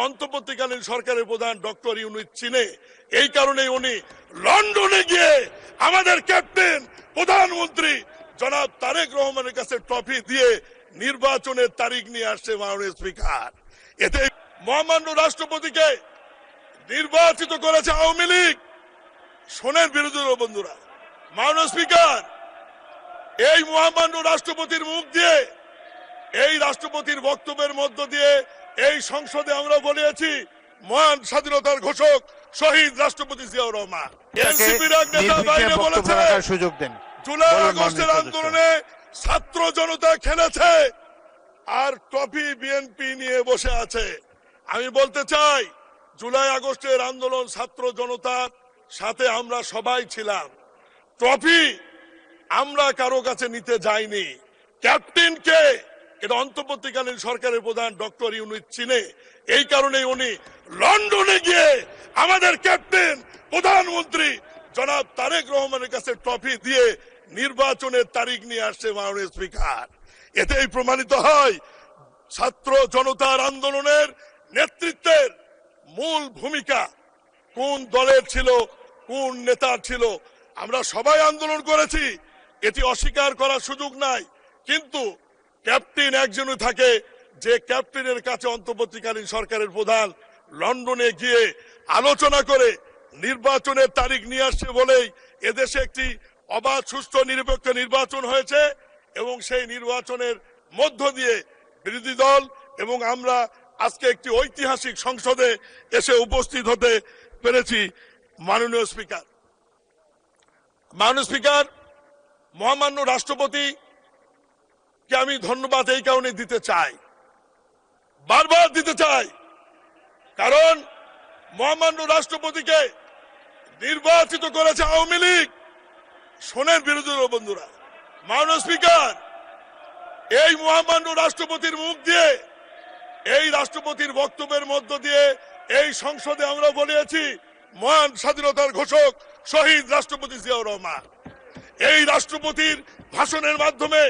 অন্তর্বর্তীকালীন সরকারের প্রধান ডক্টর ইউনূস চিনে। এই কারণে উনি লন্ডনে গিয়ে আমাদের ক্যাপ্টেন প্রধানমন্ত্রী জনাব তারেক রহমানের কাছে ট্রফি দিয়ে নির্বাচনের তারিখ নিয়ে আসছে মাননীয় স্পিকার। এতে মহামান্য রাষ্ট্রপতিকে নির্বাচিত করেছে আওয়ামী লীগ। শোনেন বিরোধী দল বন্ধুরা, মাননীয় স্পিকার, এই মহামান্য রাষ্ট্রপতির মুখ দিয়ে, এই রাষ্ট্রপতির বক্তব্যের মধ্য দিয়ে এই সংসদে আমরা বলেছি মহান স্বাধীনতার ঘোষক শহীদ রাষ্ট্রপতি জিয়াউর রহমান। এনসিপির এক নেতা বাইরে বলেছে জুলাই আগস্টের আন্দোলনে ছাত্র জনতা খেলেছে আর ট্রফি বিএনপি নিয়ে বসে আছে। আমি বলতে চাই, জুলাই আগস্টের আন্দোলন ছাত্র জনতার সাথে আমরা সবাই ছিলাম। ট্রফি আমরা কারো কাছে নিতে যাইনি। ক্যাপ্টেনকে এটা অন্তর্বর্তীকালীন সরকারের প্রধান ডক্টর ইউনূস চিনে। এই কারণে উনি লন্ডনে গিয়ে আমাদের ক্যাপ্টেন প্রধানমন্ত্রী জনাব তারেক রহমানের কাছে ট্রফি দিয়ে নির্বাচনের তারিখ নিয়ে আসছে মাননীয় স্পিকার। এতেই প্রমাণিত হয় ছাত্র জনতার আন্দোলনের নেতৃত্বের মূল ভূমিকা কোন দলের ছিল, কোন নেতার ছিল। আমরা সবাই আন্দোলন করেছি, এটি অস্বীকার করার সুযোগ নাই। কিন্তু ক্যাপ্টেন একজনই থাকে, যে ক্যাপ্টেনের কাছে অন্তর্বর্তীকালীন সরকারের প্রধান লন্ডনে গিয়ে আলোচনা করে নির্বাচনের তারিখ নিয়ে আসছে বলেই এদেশে একটি অবাধ সুষ্ঠু নিরপেক্ষ নির্বাচন হয়েছে এবং সেই নির্বাচনের মধ্য দিয়ে বিরোধী দল এবং আমরা আজকে একটি ঐতিহাসিক সংসদে এসে উপস্থিত হতে পেরেছি। মাননীয় স্পিকার, মহামান্য রাষ্ট্রপতিকে আমি ধন্যবাদ এই কারণে দিতে চাই, বারবার দিতে চাই, কারণ মহামান্য রাষ্ট্রপতিকে নির্বাচিত করেছে আওয়ামী লীগ। শোনেন বিরোধী দল বন্ধুরা, মাননীয় স্পিকার, এই মহামান্য রাষ্ট্রপতির মুখ দিয়ে, এই রাষ্ট্রপতির বক্তব্যের মধ্য দিয়ে এই সংসদে আমরা বলেছি মহান স্বাধীনতার ঘোষক শহীদ রাষ্ট্রপতি জিয়াউর রহমান। এই রাষ্ট্রপতির ভাষণের মাধ্যমে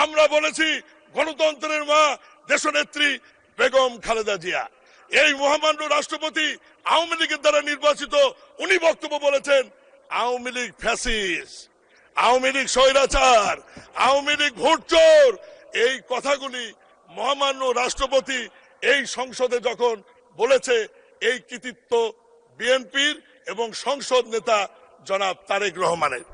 আমরা বলেছি গণতন্ত্রের মা দেশনেত্রী বেগম খালেদা জিয়া। এই মহামান্য রাষ্ট্রপতি আওয়ামী লীগের দ্বারা নির্বাচিত, উনি বক্তব্য বলেছেন আওয়ামী লীগ ফ্যাসিস্ট, আওয়ামী লীগ স্বৈরাচার, আওয়ামী লীগ ভোটচোর। এই কথাগুলি মহামান্য রাষ্ট্রপতি এই সংসদে যখন বলেছে, এই কৃতিত্ব বিএনপির এবং সংসদ নেতা জনাব তারেক রহমানের।